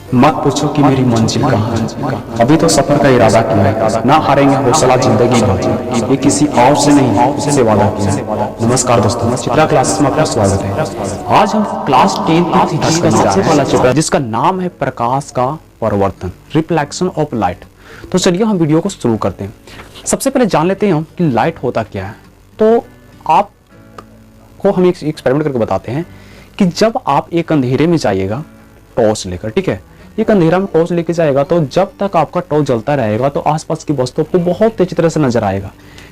मत पूछो कि मेरी मंजिल कहाँ है, अभी तो सफर का इरादा किया है, ना हारेंगे हौसला जिंदगी भर, ये किसी और से नहीं उससे वादा किया है। नमस्कार दोस्तों, चित्रा क्लासेस में आपका स्वागत है। आज हम क्लास 10 की थीसिस का सबसे पहला चैप्टर जिसका नाम है प्रकाश का परिवर्तन, रिफ्लेक्शन ऑफ लाइट। तो चलिए हम वीडियो को शुरू करते हैं। सबसे पहले जान लेते हैं हम कि लाइट होता क्या है। तो आपको हम एक एक्सपेरिमेंट करके बताते हैं कि जब आप एक अंधेरे में जाइएगा टॉर्च लेकर, ठीक है, एक अंधेरा में टॉर्च लेके जाएगा तो जब तक आपका टॉर्च जलता रहेगा तो आसपास की वस्तुओं को बहुत तेज तरह से नजर आएगा।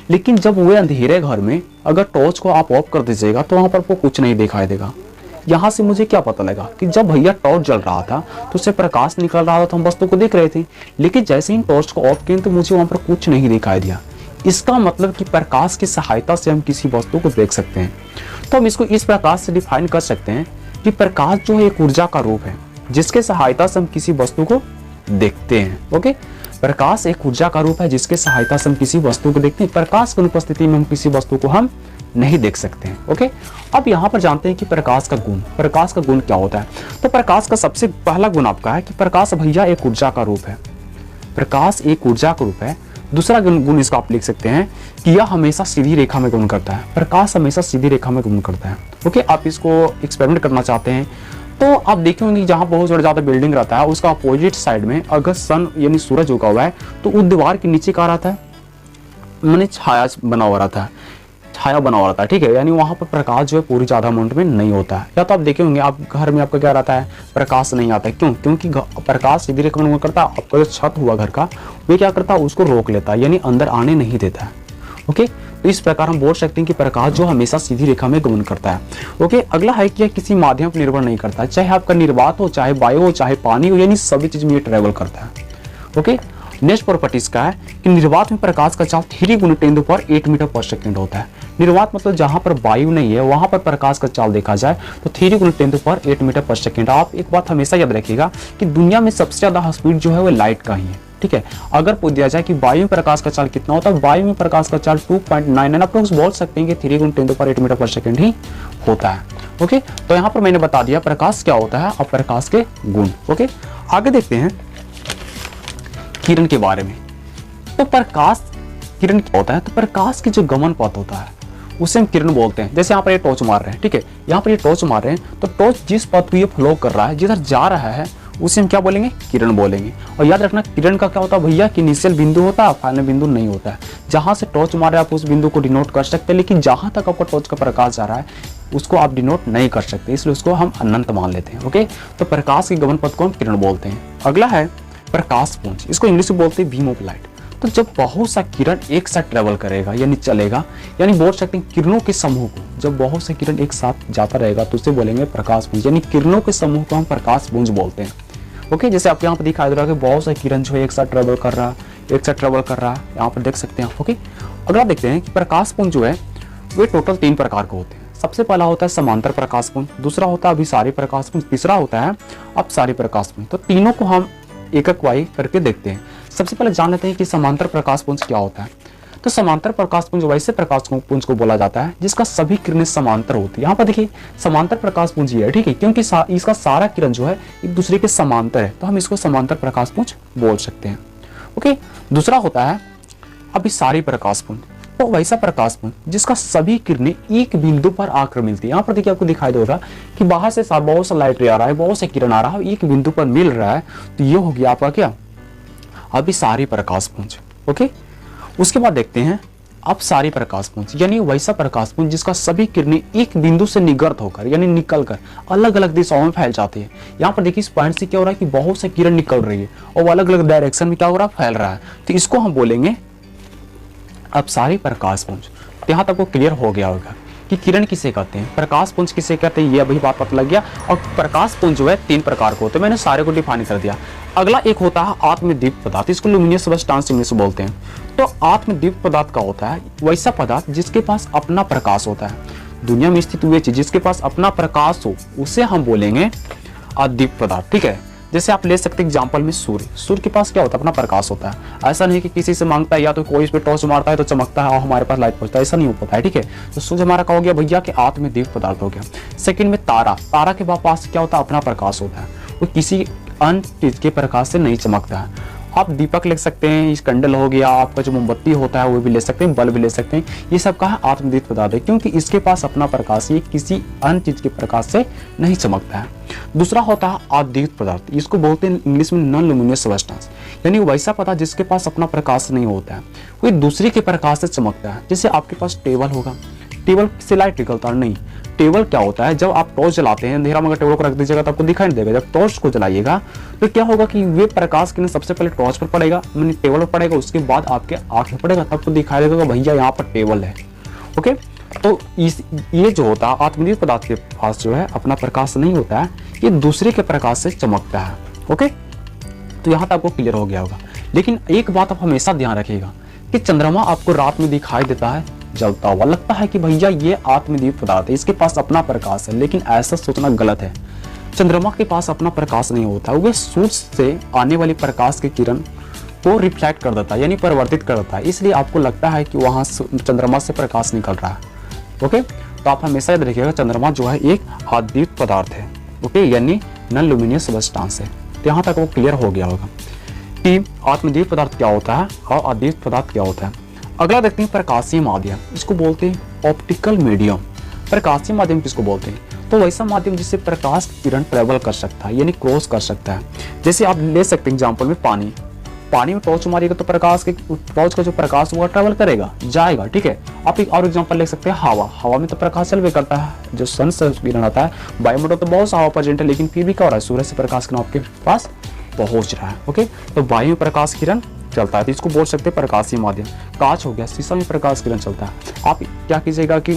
लेकिन जब वो अंधेरे घर में अगर टॉर्च को आप ऑफ कर दीजिएगा तो वहां पर आपको कुछ नहीं दिखाई देगा। यहाँ से मुझे क्या पता लगा कि जब भैया टॉर्च जल रहा था तो उससे प्रकाश निकल रहा था तो हम वस्तु को देख रहे थे, लेकिन जैसे ही टॉर्च को ऑफ किए तो मुझे वहां पर कुछ नहीं दिखाई दिया। इसका मतलब कि प्रकाश की सहायता से हम किसी वस्तु को देख सकते हैं। तो हम इसको इस प्रकार से डिफाइन कर सकते हैं कि प्रकाश जो है एक ऊर्जा का रूप है जिसके सहायता से हम किसी वस्तु को देखते हैं। ओके, प्रकाश एक ऊर्जा का रूप है जिसके सहायता से हम किसी वस्तु को देखते हैं। प्रकाश की अनुपस्थिति में हम किसी वस्तु को हम नहीं देख सकते हैं। ओके, अब यहाँ पर जानते हैं कि प्रकाश का गुण क्या होता है। तो प्रकाश का सबसे पहला गुण आपका है कि प्रकाश भैया एक ऊर्जा का रूप है। प्रकाश एक ऊर्जा का रूप है। दूसरा गुण इसका आप लिख सकते हैं कि यह हमेशा सीधी रेखा में घूम करता है। प्रकाश हमेशा सीधी रेखा में घूम करता है। ओके, आप इसको एक्सपेरिमेंट करना चाहते हैं तो आप देखेंगे जहां बहुत ज्यादा बिल्डिंग रहता है उसका अपोजिट साइड में अगर सन यानी सूरज उगा हुआ है तो उस दीवार के नीचे क्या रहता है, मैंने छाया बना हुआ रहता है, ठीक है, यानी वहां पर प्रकाश जो है पूरी ज्यादा अमाउंट में नहीं होता है। या तो आप देखे होंगे आप घर में आपका क्या रहता है, प्रकाश नहीं आता है। क्यों? क्योंकि प्रकाश सीधी रेखा में करता है, आपका जो छत हुआ घर का वो क्या करता है, उसको रोक लेता है, यानी अंदर आने नहीं देता है। ओके, तो इस प्रकार हम बोल सकते हैं कि प्रकाश जो हमेशा सीधी रेखा में गमन करता है। ओके, अगला है कि यह किसी माध्यम पर निर्भर नहीं करता है, चाहे आपका निर्वात हो, चाहे वायु हो, चाहे पानी हो, यानी सभी चीज में ये ट्रेवल करता है। ओके, नेक्स्ट प्रॉपर्टीज का है कि निर्वात में प्रकाश का चाल 3 × 10⁸ मीटर/सेकंड होता है। निर्वात मतलब जहां पर वायु नहीं है वहां पर प्रकाश का चाल देखा जाए तो 3 × 10⁸ मीटर/सेकंड। आप एक बात हमेशा याद रखिएगा कि दुनिया में सबसे ज्यादा स्पीड जो है वो लाइट का ही है। ठीक है, अगर पूछ दिया जाए कि वायु में प्रकाश का चाल कितना होता है, वायु में प्रकाश का चाल 2.99 अप्रोक्स बोल सकते हैं कि 3 × 10⁸ मीटर/सेकंड ही होता है। ओके, तो यहाँ पर मैंने बता दिया प्रकाश क्या होता है और प्रकाश के गुण। ओके, आगे देखते हैं किरण के बारे में। तो प्रकाश किरण क्या होता है, तो प्रकाश की जो गमन पथ होता है उसे हम किरण बोलते हैं। जैसे यहाँ पर ये टॉर्च मार रहे हैं, ठीक है, यहाँ पर ये टॉर्च मार रहे हैं तो टॉर्च जिस पथ पे ये फ्लो कर रहा है, जिधर जा रहा है उसे हम क्या बोलेंगे, किरण बोलेंगे। और याद रखना किरण का क्या होता है भैया कि इनिशियल बिंदु होता है, फाइनल बिंदु नहीं होता है। जहां से टॉर्च मार रहे हैं आप उस बिंदु को डिनोट कर सकते हैं, लेकिन जहां तक आपका टॉर्च का प्रकाश जा रहा है उसको आप डिनोट नहीं कर सकते, इसलिए उसको हम अनंत मान लेते हैं। ओके, तो प्रकाश के गमन पथ को हम किरण बोलते हैं। अगला है प्रकाश पुंज, इसको इंग्लिश में बोलते हैं बीम ऑफ लाइट। तो जब बहुत सा किरण एक साथ ट्रेवल करेगा यानी चलेगा, यानी बोल सकते हैं किरणों के समूह को, जब बहुत से किरण एक साथ जाता रहेगा तो उसे बोलेंगे प्रकाश पुंज, यानी किरणों के समूह को हम प्रकाश पुंज बोलते हैं। ओके, जैसे आपके यहाँ पर दिखाई दे रहा है कि बहुत से किरण जो है एक साथ ट्रेवल कर रहा है, यहाँ पर देख सकते हैं आप। ओके, अगला देखते हैं कि प्रकाश पुंज जो है वे टोटल 3 प्रकार के होते हैं। सबसे पहला होता है समांतर प्रकाश पुंज, दूसरा होता है अभिसारी प्रकाश पुंज, तीसरा होता है अपसारी प्रकाश पुंज। तो तीनों को हम एक वाई करके देखते हैं। सबसे पहले जान लेते हैं कि समांतर प्रकाश पुंज क्या होता है। तो समांतर प्रकाश पुंज वैसे प्रकाश पुंज को बोला जाता है जिसका सभी किरणें समांतर होती है। यहाँ पर देखिए समांतर प्रकाश पुंज ये है, ठीक है, क्योंकि इसका सारा किरण जो है एक दूसरे के समांतर है, तो हम इसको समांतर प्रकाश पुंज बोल सकते हैं। ओके, दूसरा होता है अभिसारी प्रकाश पुंज, तो वैसा प्रकाश पुंज जिसका सभी किरणें एक बिंदु पर आकर मिलती है। यहाँ पर देखिए आपको दिखाई देगा कि बाहर से बहुत सा लाइट आ रहा है, बहुत से किरण आ रहा है, एक बिंदु पर मिल रहा है, तो ये हो गया आपका क्या, अभिसारी प्रकाश पुंज। ओके, उसके बाद देखते हैं अपसारी प्रकाश पुंज, यानी वैसा प्रकाश पुंज जिसका सभी किरणें एक बिंदु से निर्गत होकर यानी निकलकर अलग अलग दिशाओं में फैल जाती है। यहाँ पर देखिए इस पॉइंट से क्या हो रहा है कि बहुत से किरण निकल रही है और अलग अलग डायरेक्शन में क्या हो रहा है, फैल रहा है, तो इसको हम बोलेंगे अपसारी प्रकाश पुंज। तो यहाँ तक वो क्लियर हो गया होगा कि किरण किसे कहते हैं, प्रकाश पुंज किसे कहते हैं, ये अभी बात पता लग गया। और प्रकाश पुंज जो है 3 प्रकार के होते हैं, मैंने सारे को डिफाइन कर दिया। अगला एक होता है आत्मदीप्त पदार्थ, इसको लुमिनियस सब्सटेंस इंग्लिश में बोलते हैं। तो आत्मदीप्त पदार्थ का होता है वैसा पदार्थ जिसके पास अपना प्रकाश होता है, दुनिया में स्थित हुए चीज जिसके पास अपना प्रकाश हो उसे हम बोलेंगे अदीप्त पदार्थ। ठीक है, जैसे आप ले सकते हैं एग्जांपल में सूर्य के पास क्या होता है, अपना प्रकाश होता है। ऐसा नहीं कि किसी से मांगता है या तो कोई इस पे टॉर्च मारता है तो चमकता है और हमारे पास लाइट पहुंचता है, ऐसा नहीं हो पाता है। ठीक है, तो सूर्य हमारा क्या हो गया भैया कि आत्मदीप्त पदार्थ हो गया। सेकंड में तारा के पास क्या होता है, अपना प्रकाश होता है, वो किसी अन्य चीज के प्रकाश से नहीं चमकता है। आप दीपक ले सकते हैं, इस कैंडल हो गया, आपका जो मोमबत्ती होता है वो भी ले सकते हैं, बल्ब भी ले सकते हैं, ये सब का है आत्मदीप्त पदार्थ है, क्योंकि इसके पास अपना प्रकाश, ये किसी अन्य चीज के प्रकाश से नहीं चमकता है। दूसरा होता है अदीप्त पदार्थ, इसको बोलते हैं इंग्लिश में नॉन लुमिनियस सब्सटेंस, यानी वैसा पदार्थ जिसके पास अपना प्रकाश नहीं होता है, वो दूसरे के प्रकाश से चमकता है। जैसे आपके पास टेबल होगा, टेबल से लाइट निकलता है नहीं, टेबल क्या होता है, जब आप टॉर्च जलाते हैं, अंधेरा में अगर टेबल को रख दीजिएगा तो आपको दिखाई नहीं देगा, जब टॉर्च को जलाइएगा तो क्या होगा कि वे प्रकाश किरण सबसे पहले टॉर्च पर पड़ेगा, यानी टेबल पर पड़ेगा, उसके बाद आपके आंख में पड़ेगा, तब आपको दिखाई देगा भैया यहाँ पर टेबल है। ओके, तो ये जो होता है आत्मदीप्त पदार्थ के पास जो है अपना प्रकाश नहीं होता है, ये दूसरे के प्रकाश से चमकता है। ओके, तो यहाँ तक आपको क्लियर हो गया होगा। लेकिन एक बात आप हमेशा ध्यान रखिएगा कि चंद्रमा आपको रात में दिखाई देता है जलता हुआ, लगता है कि भैया ये आत्मदीप्त पदार्थ है, इसके पास अपना प्रकाश है, लेकिन ऐसा सोचना गलत है। चंद्रमा के पास अपना प्रकाश नहीं होता, वह सूर्य से आने वाली प्रकाश की किरण को रिफ्लेक्ट कर देता है, यानी परिवर्तित कर देता है, इसलिए आपको लगता है कि वहां चंद्रमा से प्रकाश निकल रहा है। ओके, तो आप हमेशा याद रखिएगा चंद्रमा जो है एक अदीप्त पदार्थ है। ओके, यानी नॉन लुमिनियस सब्सटेंस है। तो यहाँ तक वो क्लियर हो गया होगा कि आत्मदीप्त पदार्थ क्या होता है और अदीप्त पदार्थ क्या होता है। अगला देखते हैं प्रकाशीय माध्यम, इसको बोलते हैं ऑप्टिकल मीडियम। प्रकाशीय माध्यम किसको बोलते हैं, तो वैसा माध्यम जिससे प्रकाश किरण ट्रेवल कर सकता है, यानी क्रॉस कर सकता है। जैसे आप ले सकते हैं एग्जांपल में पानी में टॉर्च मारिएगा तो टॉर्च का जो प्रकाश वो ट्रेवल करेगा, जाएगा। ठीक है, आप एक और एग्जांपल ले सकते हैं हवा में तो प्रकाश चलवे करता है, जो सन से किरण आता है, वायुमंडल तो बहुत सा हवा प्रेजेंट है, लेकिन फिर भी क्या हो रहा है, सूर्य से प्रकाश किरण आपके पास पहुंच रहा है। ओके, तो वायु में प्रकाश किरण चलता है, तो इसको बोल सकते हैं प्रकाशीय माध्यम। कांच हो गया, शीशा में प्रकाश किरण चलता है। आप क्या कीजिएगा कि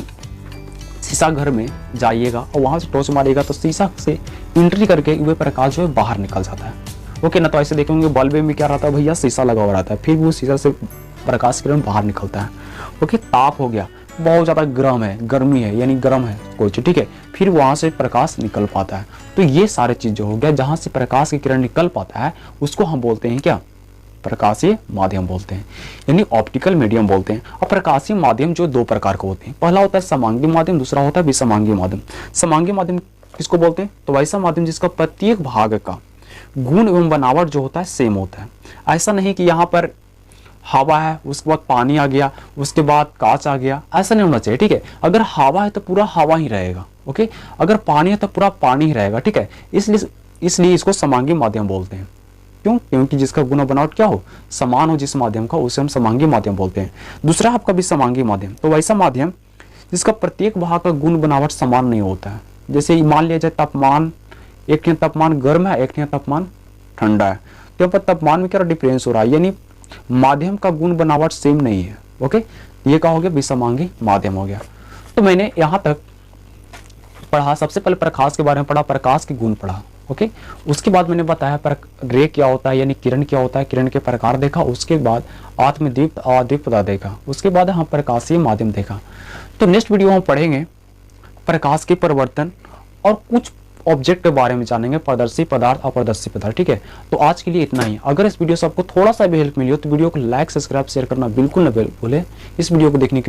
शीशा घर में जाइएगा और वहां से टॉर्च मारिएगा तो शीशा से एंट्री करके वह प्रकाश जो है बाहर निकल जाता है। ओके ना, तो ऐसे देखेंगे बल्ब में क्या रहता है भैया, शीशा लगा हुआ रहता है, फिर वो शीशा से प्रकाश किरण बाहर निकलता है। ओके, ताप हो गया, बहुत ज्यादा गर्मी है यानी गर्म है कोई चीज, ठीक है, फिर वहां से प्रकाश निकल पाता है। तो ये सारे चीज जो हो गया, जहां से प्रकाश की किरण निकल पाता है उसको हम बोलते हैं क्या, प्रकाशीय माध्यम बोलते हैं, यानी ऑप्टिकल मीडियम बोलते हैं। और प्रकाशीय माध्यम जो दो प्रकार के होते हैं, पहला होता है समांगी माध्यम, दूसरा होता है विसमांगी माध्यम। समांगी माध्यम किसको बोलते हैं, तो वैसा माध्यम जिसका प्रत्येक भाग का गुण एवं बनावट जो होता है सेम होता है। ऐसा नहीं कि यहाँ पर हवा है, उसके बाद पानी आ गया, उसके बाद कांच आ गया, ऐसा नहीं होना चाहिए। ठीक है, अगर हवा है तो पूरा हवा ही रहेगा। ओके, अगर पानी है तो पूरा पानी ही रहेगा। ठीक है, इसलिए इसको समांगी माध्यम बोलते हैं। क्यों, क्योंकि जिसका गुण बनावट क्या हो, समान हो जिस माध्यम का, उसे हम समांगी माध्यम बोलते हैं। दूसरा आपका विसमांगी माध्यम, तो वैसा माध्यम जिसका प्रत्येक भाग का गुण बनावट समान नहीं होता है। जैसे मान लिया जाए तापमान, एक तापमान गर्म है, एक तापमान ठंडा है, तो यहाँ पर तापमान में क्या डिफरेंस हो रहा है, यानी माध्यम का गुण बनावट सेम नहीं है। ओके, ये क्या हो गया, विसमांगी माध्यम हो गया। तो मैंने यहाँ तक पढ़ा, सबसे पहले प्रकाश के बारे में पढ़ा, प्रकाश के गुण पढ़ा। ओके, उसके बाद मैंने बताया रे क्या होता है, यानी किरण क्या होता है, किरण के प्रकार देखा, उसके बाद आत्मदीप्त अदीप्त पदार्थ देखा, उसके बाद हम प्रकाशीय माध्यम देखा। तो नेक्स्ट वीडियो हम पढ़ेंगे प्रकाश के परिवर्तन और कुछ ऑब्जेक्ट के बारे में जानेंगे, पारदर्शी पदार्थ, अपारदर्शी पदार्थ। ठीक है, तो आज के लिए इतना ही। अगर इस वीडियो से आपको थोड़ा सा भी हेल्प मिली हो तो वीडियो को लाइक, सब्सक्राइब, शेयर करना बिल्कुल न भूलें। इस वीडियो को देखने के लिए